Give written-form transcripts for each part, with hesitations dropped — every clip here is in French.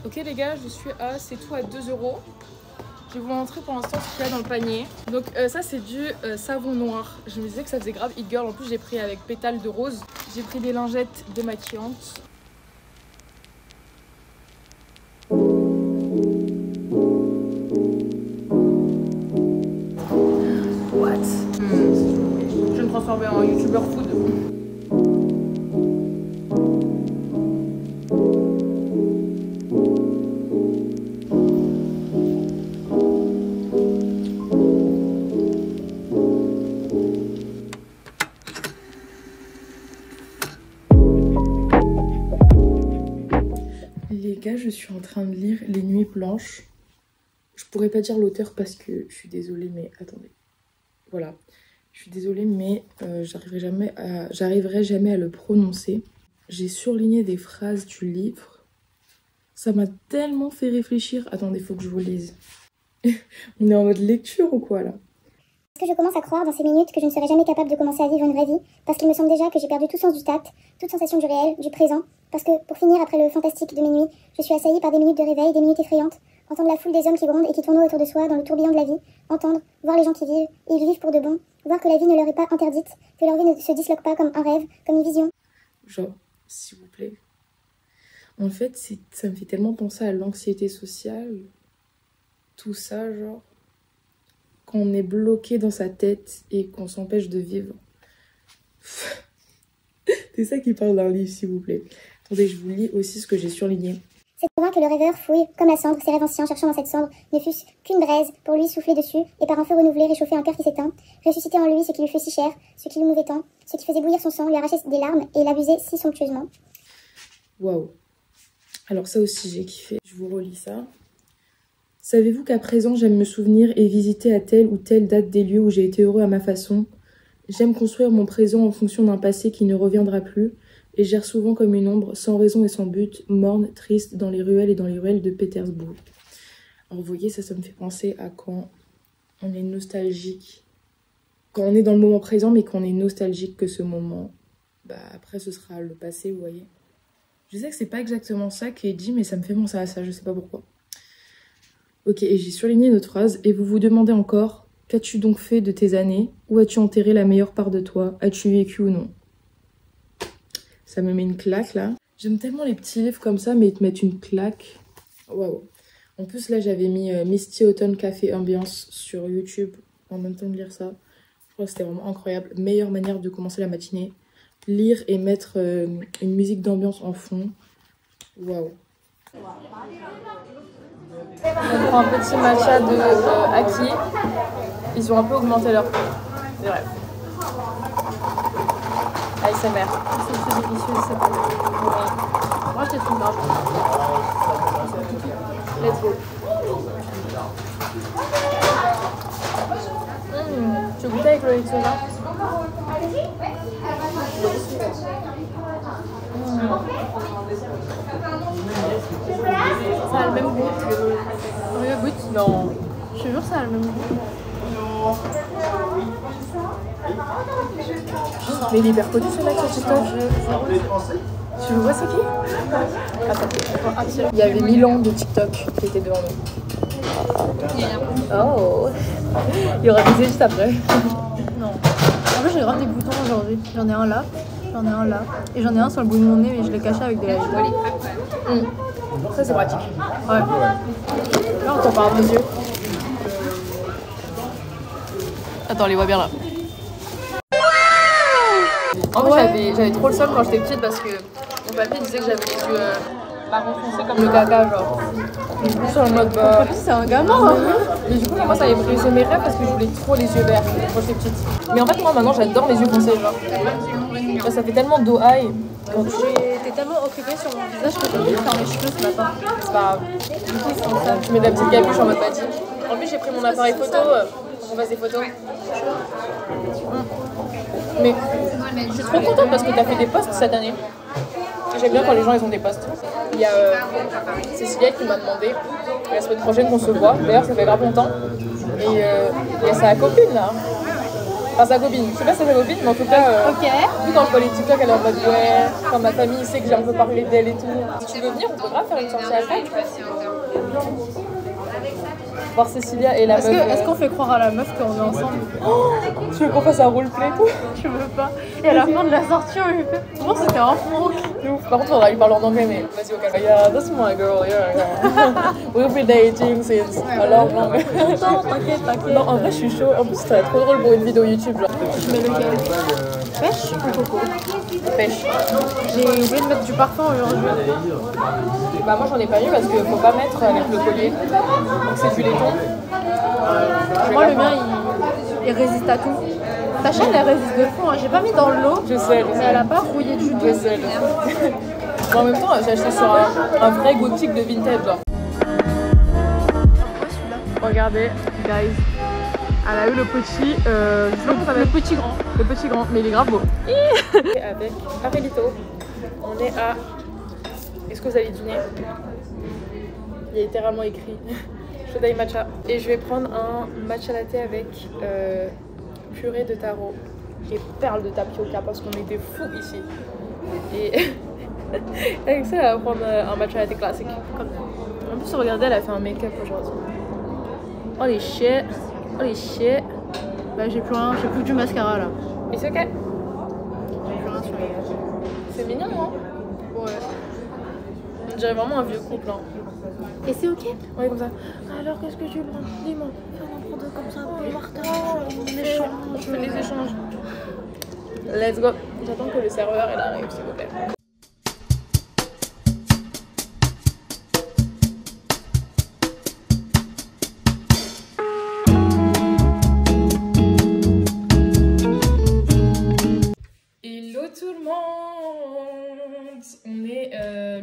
Ok les gars, je suis à c'est tout à 2 €. Je vais vous montrer pour l'instant ce qu'il y a dans le panier. Donc ça c'est du savon noir. Je me disais que ça faisait grave hit girl. En plus j'ai pris avec pétales de rose. J'ai pris des lingettes démaquillantes. What? Je vais me transformer en youtubeur food. Les gars, je suis en train de lire Les Nuits Blanches. Je pourrais pas dire l'auteur parce que je suis désolée, mais attendez. Voilà. Je suis désolée, mais j'arriverai jamais à le prononcer. J'ai surligné des phrases du livre. Ça m'a tellement fait réfléchir. Attendez, faut que je vous lise. On est en mode lecture ou quoi là? Est-ce que je commence à croire dans ces minutes que je ne serai jamais capable de commencer à vivre une vraie vie, parce qu'il me semble déjà que j'ai perdu tout sens du tact, toute sensation du réel, du présent, parce que, pour finir après le fantastique de mes nuits, je suis assaillie par des minutes de réveil, des minutes effrayantes, entendre la foule des hommes qui grondent et qui tournent autour de soi dans le tourbillon de la vie, entendre, voir les gens qui vivent, et ils vivent pour de bon, voir que la vie ne leur est pas interdite, que leur vie ne se disloque pas comme un rêve, comme une vision. Genre, s'il vous plaît. En fait, ça me fait tellement penser à l'anxiété sociale, tout ça, genre, quand on est bloqué dans sa tête et qu'on s'empêche de vivre. C'est ça qui parle d'un livre, s'il vous plaît. Attendez, je vous lis aussi ce que j'ai surligné. C'est pour que le rêveur fouille, comme la cendre, ses rêves anciens, cherchant dans cette cendre, ne fût-ce qu'une braise pour lui souffler dessus, et par un feu renouvelé réchauffer un cœur qui s'éteint, ressusciter en lui ce qui lui fut si cher, ce qui lui mouvait tant, ce qui faisait bouillir son sang, lui arracher des larmes et l'abuser si somptueusement. Waouh. Alors ça aussi, j'ai kiffé. Je vous relis ça. Savez-vous qu'à présent, j'aime me souvenir et visiter à telle ou telle date des lieux où j'ai été heureux à ma façon. J'aime construire mon présent en fonction d'un passé qui ne reviendra plus, et j'erre souvent comme une ombre, sans raison et sans but, morne, triste, dans les ruelles et dans les ruelles de Pétersbourg. Alors vous voyez, ça me fait penser à quand on est nostalgique. Quand on est dans le moment présent, mais qu'on est nostalgique que ce moment, bah après ce sera le passé, vous voyez. Je sais que c'est pas exactement ça qui est dit, mais ça me fait penser à ça, je sais pas pourquoi. Ok, et j'ai surligné notre phrase. Et vous vous demandez encore, qu'as-tu donc fait de tes années? Où as-tu enterré la meilleure part de toi? As-tu vécu ou non? Ça me met une claque là. J'aime tellement les petits livres comme ça, mais ils te mettent une claque. Waouh. En plus là, j'avais mis Misty Autumn Café Ambiance sur YouTube en même temps de lire ça. Je crois que c'était vraiment incroyable. Meilleure manière de commencer la matinée. Lire et mettre une musique d'ambiance en fond. Waouh. On prend un petit matcha de Aki. Ils ont un peu augmenté leur prix. C'est vrai. ASMR. C'est très délicieux, ça. Ouais. Moi, je te trouve grave. Let's go. Tu goûtes avec le lait de soja? Ça a le même goût. Le goût? Non. Je te jure, ça a le même goût. Mais il est hyper connu ce mec sur TikTok. Tu le vois, c'est qui? Attends. Il y avait 1000 ans de TikTok qui était devant nous. Oh. Il y aura des juste après. Non. En fait, j'ai grave des boutons aujourd'hui. J'en ai un là, j'en ai un là. Et j'en ai un sur le bout de mon nez, mais je l'ai caché avec de la jolie. Ça, c'est pratique. Ouais. Là, on t'en parle nos yeux. Attends, on les voit bien là. En vrai, j'avais trop le seum quand j'étais petite parce que mon papy disait que j'avais les yeux marron foncé comme le caca, genre. Et du coup, sur le mode bah. C'est un gamin, hein. Mais du coup, moi, ça avait brisé mes rêves parce que je voulais trop les yeux verts quand j'étais petite. Mais en fait, moi, maintenant, j'adore les yeux foncés, genre. Ça fait tellement doux eye. J'étais tellement occupée sur mon visage que j'ai oublié de faire mes cheveux ce matin. C'est pas grave. Du coup, je mets de la petite capuche en mode bâti. En plus, j'ai pris mon appareil photo pour qu'on fasse des photos. Mais je suis trop contente parce que tu as fait des posts cette année. J'aime bien quand les gens ils ont des posts. Il y a Cécilia qui m'a demandé la semaine prochaine qu'on se voit. D'ailleurs, ça fait grave longtemps. Et il y a sa copine là. Enfin, sa copine. Je sais pas si c'est sa copine, mais en tout cas, Ok. vu quand je vois les TikTok, elle est en mode ouais, quand ma famille sait que j'ai un peu parlé d'elle et tout. Si tu veux venir, on peut grave faire une sortie après. Voir Cécilia et la meuf. Est-ce qu'on fait croire à la meuf qu'on est ensemble? Tu veux qu'on fasse un roleplay et tout? Je veux pas. Et à la fin de la sortie, on lui fait. Comment c'était un fou? De ouf. Par contre, on va lui parler en anglais, mais vas-y, au calme. Yeah, that's my girl, yeah. We've been dating since a long, long. Non, t'inquiète, t'inquiète. Non, en vrai, je suis chaud. En plus, ça va être trop drôle pour une vidéo YouTube. Genre, Je mets lequel? Pêche ou coco? pêche. J'ai oublié de mettre du parfum aujourd'hui. Bah, moi, j'en ai pas eu parce qu'il faut pas mettre avec le collier. Donc, c'est du laiton. Moi, le mien, il résiste à tout. Ta chaîne, elle résiste de fou. Hein. J'ai pas mis dans l'eau, Je sais, mais elle a pas rouillé du tout. je sais. Mais en même temps, j'ai acheté sur un vrai gothique de vintage, genre. Regardez, guys. Elle a eu le petit, je sais pas comment ça s'appelle. Le petit grand. Le petit grand, mais il est grave beau. Et avec Aurelito, on est à... Est-ce que vous allez dîner? Il y a littéralement écrit Shodai matcha. Et je vais prendre un matcha latte avec purée de taro et perles de tapioca parce qu'on est des fous ici. Et avec ça, elle va prendre un matcha latte classique. En plus, regardez, elle a fait un make-up aujourd'hui. Oh les shit, oh les shit. Bah, j'ai plus rien, j'ai plus que du mascara là. Et c'est ok. J'ai plus rien sur les yeux. C'est mignon, hein? Ouais. On dirait vraiment un vieux couple, hein. Et c'est ok? Ouais, comme ça. Alors, qu'est-ce que tu prends? Dis-moi. Fais un prendre comme ça, on partage, on Je échange. fais des échanges. Let's go. J'attends que le serveur il arrive, s'il vous plaît. Hello tout le monde. On est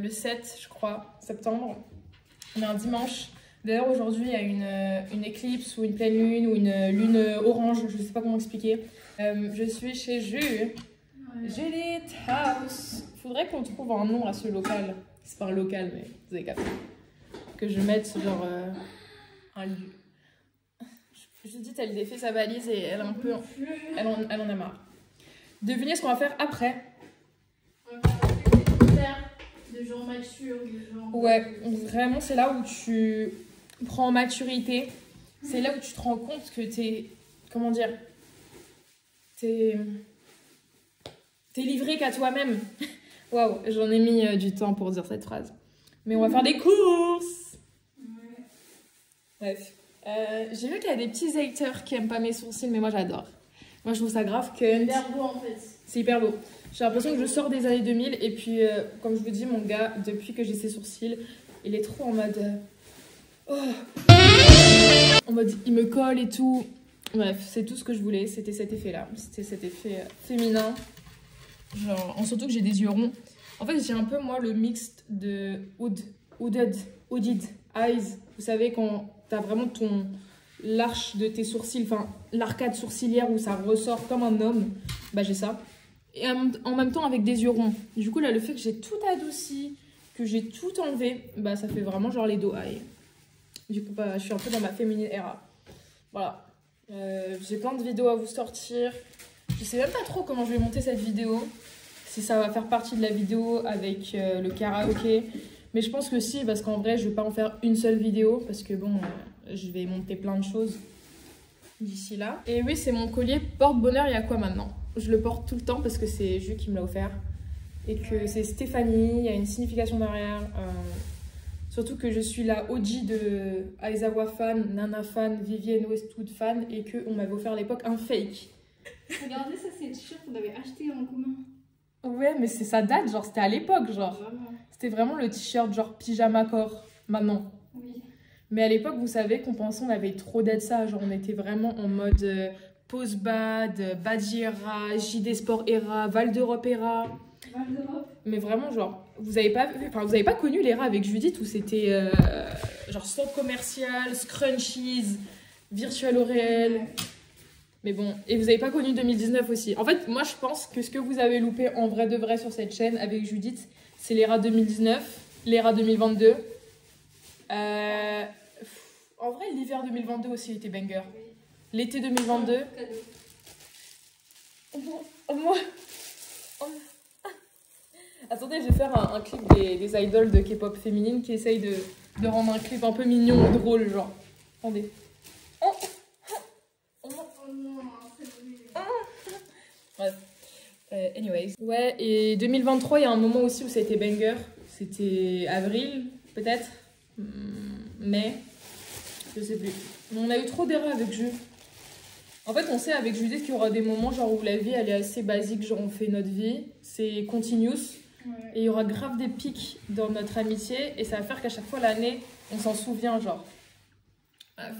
le 7, je crois, septembre. On est un dimanche. D'ailleurs, aujourd'hui, il y a une éclipse ou une pleine lune ou une lune orange, je sais pas comment expliquer. Je suis chez Judith House. Faudrait qu'on trouve un nom à ce local. C'est pas un local, mais vous avez capté. Que je mette genre un lieu. Judith, elle défait sa valise et elle, elle en a marre. Devinez ce qu'on va faire après. Des gens matures, des gens... Ouais, vraiment, c'est là où tu prends en maturité. C'est là où tu te rends compte que t'es... Comment dire? T'es livré qu'à toi-même. Waouh, j'en ai mis du temps pour dire cette phrase. Mais on va faire des courses. Bref. J'ai vu qu'il y a des petits haters qui aiment pas mes sourcils, mais moi j'adore. Moi je trouve ça grave que... C'est hyper beau en fait. C'est hyper beau. J'ai l'impression que je sors des années 2000 et puis, comme je vous dis, mon gars, depuis que j'ai ses sourcils, il est trop en mode... En mode, il me colle et tout. Bref, c'est tout ce que je voulais. C'était cet effet-là. C'était cet effet féminin. Genre, surtout que j'ai des yeux ronds. En fait, j'ai un peu, moi, le mixte de hooded eyes. Vous savez, quand t'as vraiment l'arche de tes sourcils, enfin, l'arcade sourcilière où ça ressort comme un homme. Bah, j'ai ça. Et en même temps, avec des yeux ronds. Du coup, là, le fait que j'ai tout adouci, que j'ai tout enlevé, bah, ça fait vraiment genre les doe eyes. Du coup, bah, je suis un peu dans ma féminine era. Voilà. J'ai plein de vidéos à vous sortir. Je sais même pas trop comment je vais monter cette vidéo. Si ça va faire partie de la vidéo avec le karaoké. Mais je pense que si, parce qu'en vrai, je vais pas en faire une seule vidéo. Parce que bon, je vais monter plein de choses d'ici là. Et oui, c'est mon collier porte-bonheur. Il y a quoi maintenant? Je le porte tout le temps parce que c'est Jules qui me l'a offert. Et que c'est Stéphanie. Il y a une signification derrière. Surtout que je suis la OG de Aizawa fan, Nana fan, Vivienne Westwood fan. Et qu'on m'avait offert à l'époque un fake. Regardez, ça c'est le t-shirt qu'on avait acheté en commun. Ouais, mais ça date, genre c'était à l'époque, genre. C'était vraiment le t-shirt genre pyjama corps, maintenant. Oui. Mais à l'époque, vous savez qu'on pensait on avait trop d'être ça, genre on était vraiment en mode Pose Bad, Badi Era, JD Sport Era, Val d'Europe Era. Val d'Europe. Mais vraiment, genre, vous avez pas connu l'era avec Judith où c'était genre centre commercial, scrunchies, virtuel au réel. Mais bon, et vous avez pas connu 2019 aussi. En fait, moi je pense que ce que vous avez loupé en vrai de vrai sur cette chaîne avec Judith, c'est l'era 2019, l'era 2022. En vrai, l'hiver 2022 aussi était banger. L'été 2022. Moi. Attendez, je vais faire un clip des idoles de K-pop féminines qui essayent de rendre un clip un peu mignon, drôle, genre. Attendez. Bref. Anyways. Ouais, et 2023, il y a un moment aussi où ça a été banger. C'était avril, peut-être. Mai. Je sais plus. On a eu trop d'erreurs avec Jus. En fait, on sait avec Judith qu'il y aura des moments genre où la vie elle est assez basique, genre on fait notre vie, c'est continuous. Ouais. Et il y aura grave des pics dans notre amitié et ça va faire qu'à chaque fois l'année, on s'en souvient, genre. Bref.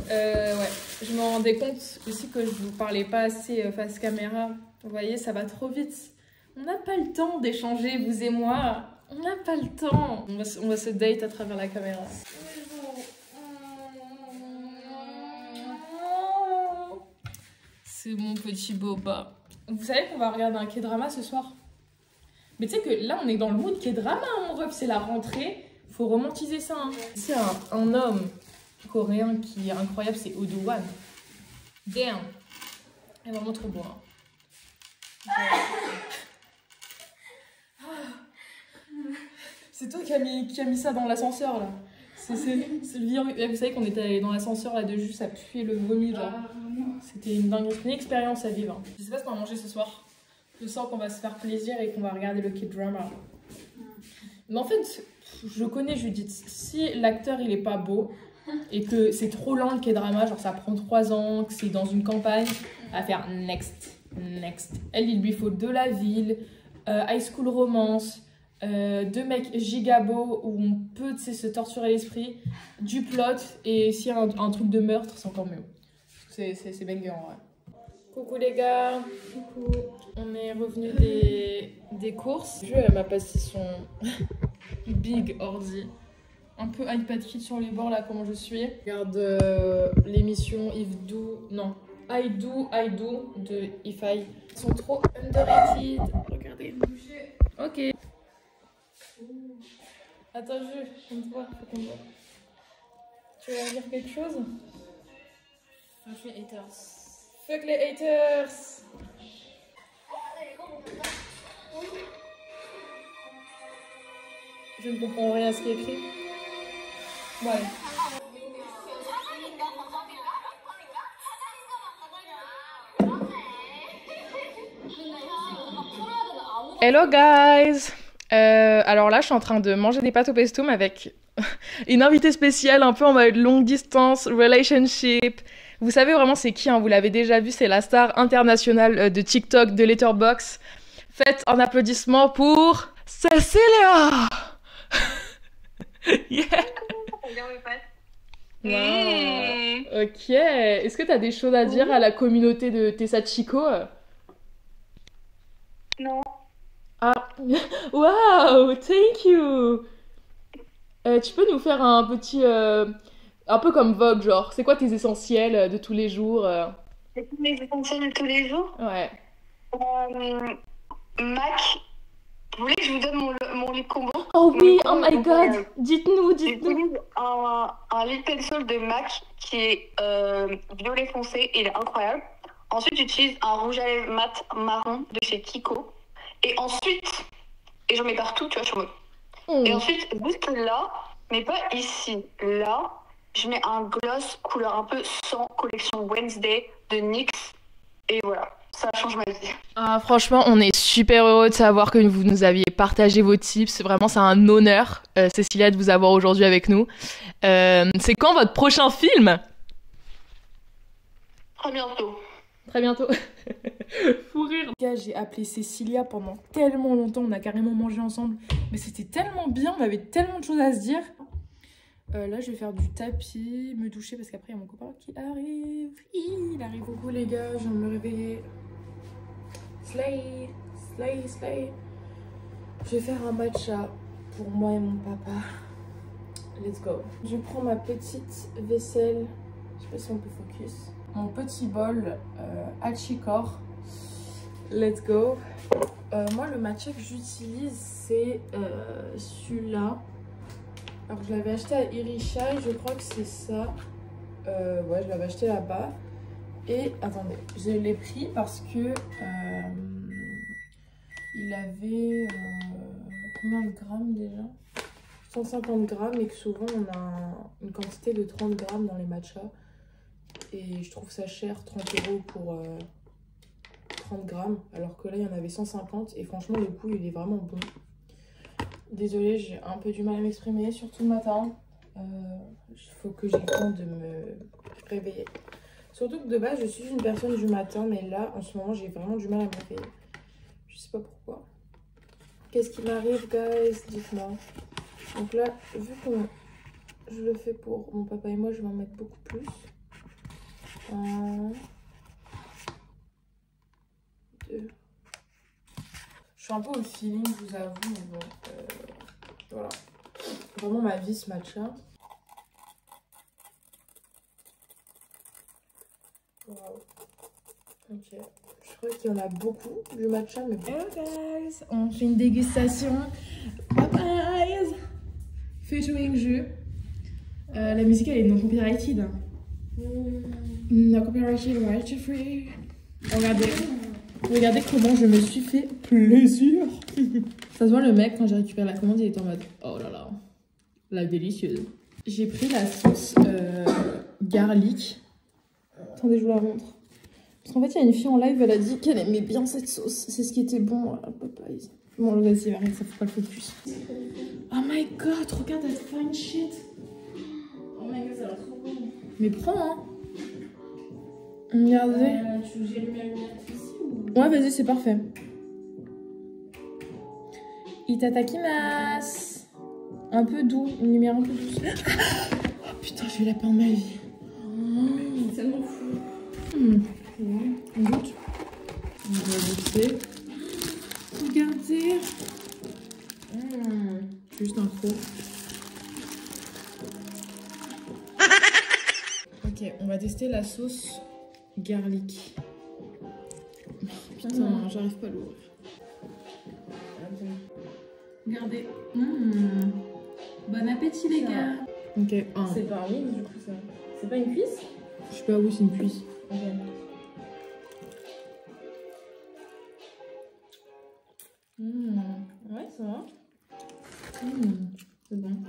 Ouais, je me rendais compte aussi que je vous parlais pas assez face caméra. Vous voyez, ça va trop vite. On n'a pas le temps d'échanger, vous et moi. On n'a pas le temps. On va se date à travers la caméra. C'est mon petit boba. Vous savez qu'on va regarder un K-drama ce soir? Mais tu sais que là, on est dans le mood K-drama, mon ref. C'est la rentrée. Faut romantiser ça. Hein. C'est un homme coréen qui est incroyable, c'est Oh Do-hwan. Damn. Il est vraiment trop beau. Hein. C'est toi qui a mis ça dans l'ascenseur, là. C'est le virus. Vous savez qu'on était allé dans l'ascenseur, là, de jus, ça puait le vomi, genre. C'était une expérience à vivre. Je sais pas ce qu'on va manger ce soir. Je sens qu'on va se faire plaisir et qu'on va regarder le K-drama. Mais en fait, je connais Judith. Si l'acteur, il est pas beau et que c'est trop lent, le K-drama, genre ça prend 3 ans, que c'est dans une campagne, à faire next. Elle, il lui faut de la ville, high school romance, 2 mecs gigabeaux où on peut se torturer l'esprit, du plot, et s'il y a un truc de meurtre, c'est encore mieux. C'est banger en vrai. Coucou les gars. Coucou. On est revenu des courses. Elle m'a passé son big ordi. Un peu iPad Kid sur les bords là, comment je suis. Regarde l'émission I Do de IFI. Ils sont trop underrated. Regardez. Ok. Attends, je vais te voir. Faut qu'on voit. Tu vas dire quelque chose? Fuck les haters. Fuck les haters. Je ne comprends rien à ce qui est écrit. Bon, allez. Hello guys. Alors là, je suis en train de manger des pâtes au pesto avec une invitée spéciale, un peu en mode longue distance, relationship. Vous savez vraiment c'est qui, hein, vous l'avez déjà vu, c'est la star internationale de TikTok, de Letterboxd. Faites un applaudissement pour Cecilia. Yeah. Wow. Ok. Est-ce que tu as des choses à dire à la communauté de Tessa Chico? Non. Ah, wow, thank you. Tu peux nous faire un petit... un peu comme Vogue, genre, c'est quoi tes essentiels de tous les jours? Mes essentiels de tous les jours? Ouais. Mac. Vous voulez que je vous donne mon lip combo? Oh oui, oh my god, dites-nous. J'utilise un lip pencil de MAC qui est violet foncé, et il est incroyable. Ensuite, j'utilise un rouge à lèvres mat marron de chez Kiko. Et ensuite, et j'en mets partout, tu vois, sur moi. Et ensuite, juste là, mais pas ici, là, je mets un gloss couleur un peu sang, collection Wednesday de NYX. Et voilà, ça change ma vie. Ah, franchement, on est super heureux de savoir que vous nous aviez partagé vos tips. Vraiment, c'est un honneur, Cecilia, de vous avoir aujourd'hui avec nous. C'est quand votre prochain film? Très bientôt. Très bientôt. Fou rire. J'ai appelé Cecilia pendant tellement longtemps, on a carrément mangé ensemble. Mais c'était tellement bien, on avait tellement de choses à se dire. Là, je vais faire du tapis, me doucher parce qu'après, il y a mon copain qui arrive. Il arrive beaucoup, les gars, je viens de me réveiller. Slay. Je vais faire un matcha pour moi et mon papa. Let's go. Je prends ma petite vaisselle. Je sais pas si on peut focus. Mon petit bol Hachikor. Let's go. Moi, le matcha que j'utilise, c'est celui-là. Alors, je l'avais acheté à Irisha et je crois que c'est ça. Ouais, je l'avais acheté là-bas. Et attendez, je l'ai pris parce que il avait combien de grammes déjà? 150 grammes et que souvent on a une quantité de 30 grammes dans les matchas. Et je trouve ça cher, 30 € pour 30 grammes. Alors que là il y en avait 150 et franchement le goût il est vraiment bon. Désolée, j'ai un peu du mal à m'exprimer, surtout le matin. Il faut que j'ai le temps de me réveiller. Surtout que de base je suis une personne du matin, mais là en ce moment j'ai vraiment du mal à me réveiller. Je sais pas pourquoi. Qu'est-ce qui m'arrive, guys? Dites-moi. Donc là, vu que je le fais pour mon papa et moi, je vais en mettre beaucoup plus. 1, 2. Je suis un peu au feeling, je vous avoue, mais bon, voilà. Vraiment ma vie ce matcha. Wow. Ok. Je crois qu'il y en a beaucoup du matcha, mais bon. Hello guys, on fait une dégustation. Popeyes featuring jus. La musique elle est non copyrighted. Non copyrighted, right free. Regardez comment je me suis fait plaisir. Ça se voit, le mec quand j'ai récupéré la commande il était en mode oh là là, la délicieuse. J'ai pris la sauce garlic. Attendez, je vous la montre. Parce qu'en fait, il y a une fille en live, elle a dit qu'elle aimait bien cette sauce. C'est ce qui était bon à Popeyes. Bon, vas-y, arrête, ça fait pas le focus. Oh my god, regarde that fine shit. Oh my god, ça a l'air trop bon. Mais prends, hein. Regardez. Tu veux que j'allume la lumière ici ou... Ouais, vas-y, c'est parfait. Itadakimasu. Un peu doux, une lumière un peu douce. Oh putain, je vais la peindre ma vie. C'est tellement fou. On goûte. On va goûter. Regardez. Juste un croc. Ok, on va tester la sauce garlic. Putain, j'arrive pas à l'ouvrir. Regardez. Bon appétit les gars. Ok, C'est pas un mix du coup ça. C'est pas une cuisse? Je sais pas où c'est une cuisse. Ok. Ouais, ça va. C'est bon.